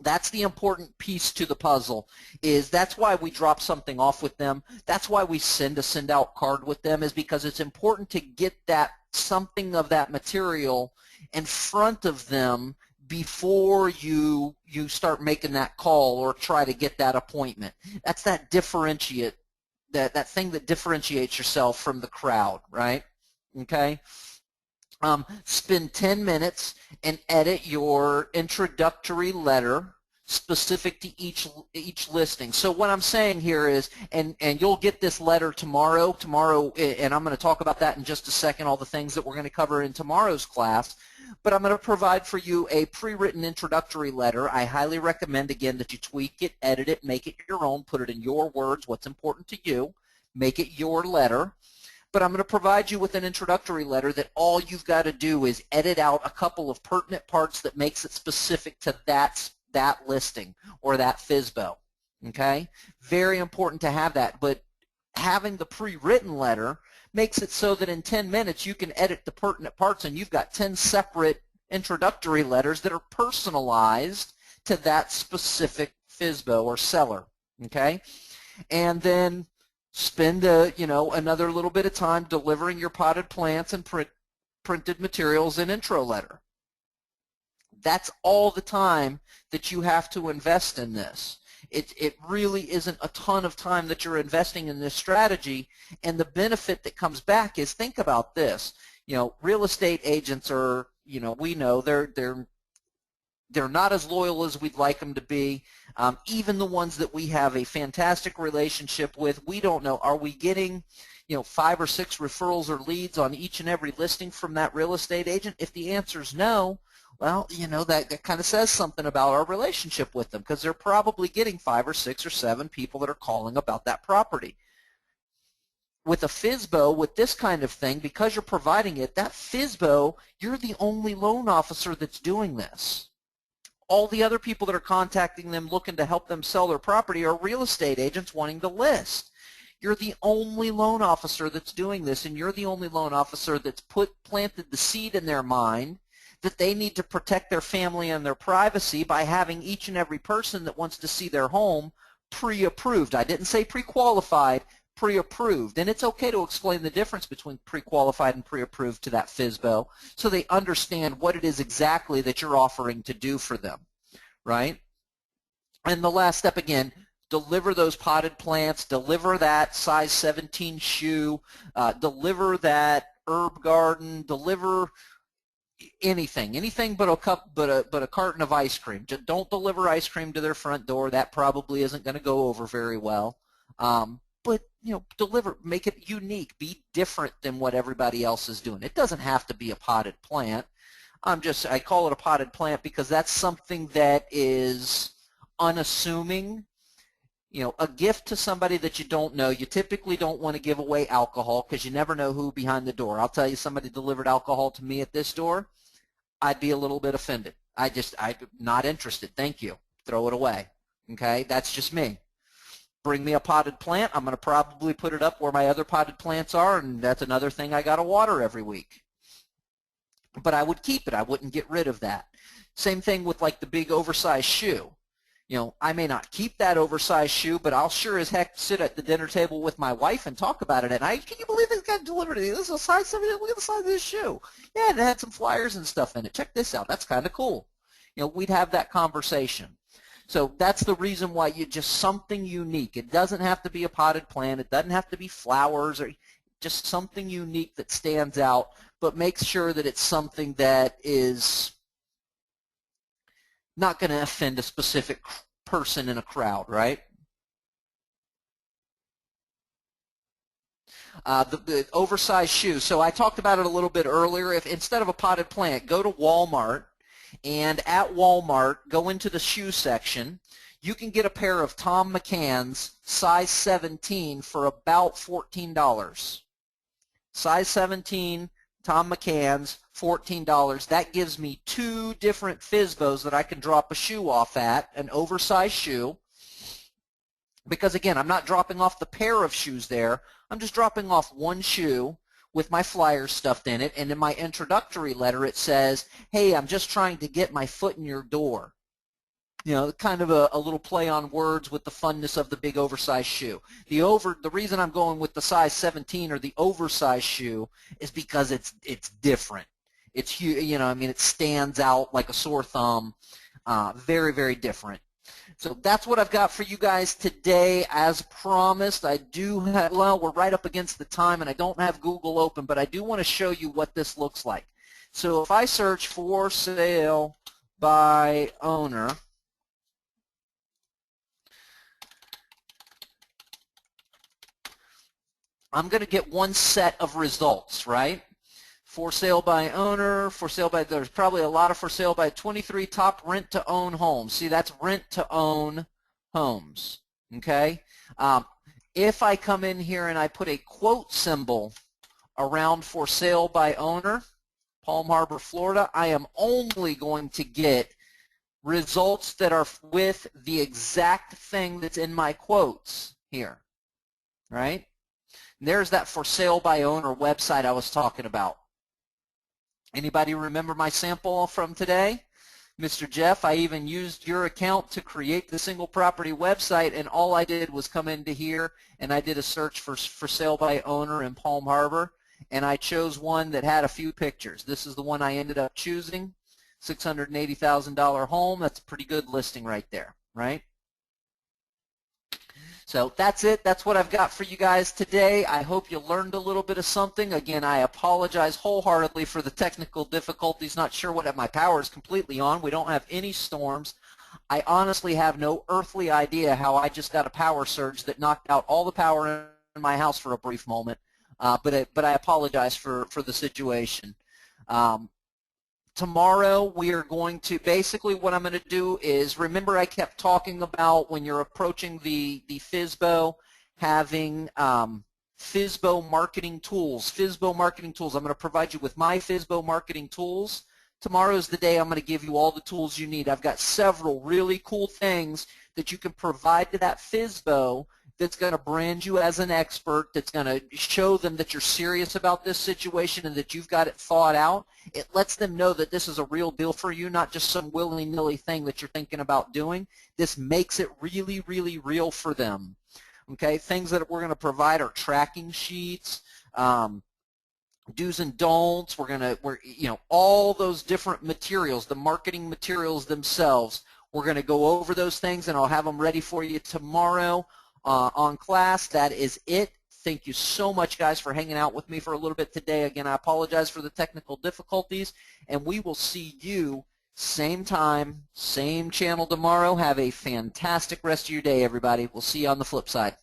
S1: That's the important piece to the puzzle. That's why we drop something off with them. That's why we send a send out card with them, is because it's important to get that something of that material in front of them before you start making that call or try to get that appointment. That's that differentiate, that thing that differentiates yourself from the crowd, right? Okay. Spend 10 minutes and edit your introductory letter specific to each listing. So what I'm saying here is, and you'll get this letter tomorrow, and I'm going to talk about that in just a second, all the things that we're going to cover in tomorrow's class, but I'm going to provide for you a pre-written introductory letter. I highly recommend, again, that you tweak it, edit it, make it your own, put it in your words, what's important to you, make it your letter. But I'm going to provide you with an introductory letter that all you've got to do is edit out a couple of pertinent parts that makes it specific to that listing or that Fsbo. Okay? Very important to have that. But having the pre-written letter makes it so that in 10 minutes you can edit the pertinent parts, and you've got 10 separate introductory letters that are personalized to that specific Fsbo or seller. Okay? And then spend another little bit of time delivering your potted plants and printed materials and intro letter. That's all the time that you have to invest in this. It really isn't a ton of time that you're investing in this strategy, and the benefit that comes back is, think about this. Real estate agents are, we know they're not as loyal as we'd like them to be. Even the ones that we have a fantastic relationship with, we don't know, are we getting 5 or 6 referrals or leads on each and every listing from that real estate agent? If the answer is no, well, that kind of says something about our relationship with them, because they're probably getting 5 or 6 or 7 people that are calling about that property. With a Fsbo, with this kind of thing, because you're providing it, that Fsbo, you're the only loan officer that's doing this. All the other people that are contacting them looking to help them sell their property are real estate agents wanting to list. You're the only loan officer that's doing this, and you're the only loan officer that's planted the seed in their mind that they need to protect their family and their privacy by having each and every person that wants to see their home pre-approved. I didn't say pre-qualified, pre-approved. And it's okay to explain the difference between pre-qualified and pre-approved to that Fsbo so they understand what it is exactly that you're offering to do for them, right? And the last step, again, deliver those potted plants, deliver that size 17 shoe, deliver that herb garden, deliver anything but a carton of ice cream. Just don't deliver ice cream to their front door. That probably isn't going to go over very well. but deliver, make it unique, be different than what everybody else is doing. It doesn't have to be a potted plant. I call it a potted plant because that's something that is unassuming. A gift to somebody that you don't know, you typically don't want to give away alcohol because you never know who behind the door. I'll tell you, somebody delivered alcohol to me at this door, I'd be a little bit offended. I'm not interested. Thank you. Throw it away. Okay? That's just me. Bring me a potted plant. I'm going to probably put it up where my other potted plants are, and that's another thing I got to water every week. But I would keep it. I wouldn't get rid of that. Same thing with like the big oversized shoe. I may not keep that oversized shoe, but I'll sure as heck sit at the dinner table with my wife and talk about it. And can you believe this got delivered to me? This is a size 17. Look at the size of this shoe. Yeah, it had some flyers and stuff in it. Check this out. That's kind of cool. We'd have that conversation. So that's the reason why just something unique. It doesn't have to be a potted plant. It doesn't have to be flowers, or just something unique that stands out, but make sure that it's something that is not going to offend a specific person in a crowd, right? The oversized shoe. So I talked about it a little bit earlier. If instead of a potted plant, go to Walmart, and at Walmart, go into the shoe section. You can get a pair of Tom McCann's size 17 for about $14. Size 17 Tom McCann's, $14. That gives me 2 different Fsbos that I can drop a shoe off at, an oversized shoe. Because again, I'm not dropping off the pair of shoes there. I'm just dropping off one shoe with my flyers stuffed in it. And in my introductory letter, it says, hey, I'm just trying to get my foot in your door. Kind of a little play on words with the funness of the big oversized shoe. The reason I'm going with the size 17 or the oversized shoe is because it's different. It's huge. It stands out like a sore thumb. Very, very different. So that's what I've got for you guys today. As promised, I do have, well, we're right up against the time, and I don't have Google open, but I do want to show you what this looks like. So if I search for sale by owner, I'm going to get one set of results, right? For sale by owner, for sale by, there's probably a lot of for sale by 23 top rent-to-own homes. See, that's rent-to-own homes, okay? If I come in here and I put a quote symbol around for sale by owner, Palm Harbor, Florida, I am only going to get results that are with the exact thing that's in my quotes here, right? And there's that for sale by owner website I was talking about. Anybody remember my sample from today? Mr. Jeff, I even used your account to create the single property website, and all I did was come into here and I did a search for sale by owner in Palm Harbor, and I chose one that had a few pictures. This is the one I ended up choosing, $680,000 home. That's a pretty good listing right there, right? So that's it. That's what I've got for you guys today. I hope you learned a little bit of something. Again, I apologize wholeheartedly for the technical difficulties. Not sure what my power is completely on. We don't have any storms. I honestly have no earthly idea how I just got a power surge that knocked out all the power in my house for a brief moment. But I apologize for the situation. Tomorrow we are going to, basically what I'm going to do is, remember I kept talking about when you're approaching the Fsbo, having Fsbo marketing tools. Fsbo marketing tools. I'm going to provide you with my Fsbo marketing tools. Tomorrow's the day I'm going to give you all the tools you need. I've got several really cool things that you can provide to that Fsbo that's going to brand you as an expert, that's going to show them that you're serious about this situation and that you've got it thought out. It lets them know that this is a real deal for you, not just some willy-nilly thing that you're thinking about doing. This makes it really, really real for them. Okay, things that we're going to provide are tracking sheets, do's and don'ts. All those different materials, the marketing materials themselves. We're going to go over those things, and I'll have them ready for you tomorrow on class. That is it. Thank you so much, guys, for hanging out with me for a little bit today. Again, I apologize for the technical difficulties, and we will see you same time, same channel tomorrow. Have a fantastic rest of your day, everybody. We'll see you on the flip side.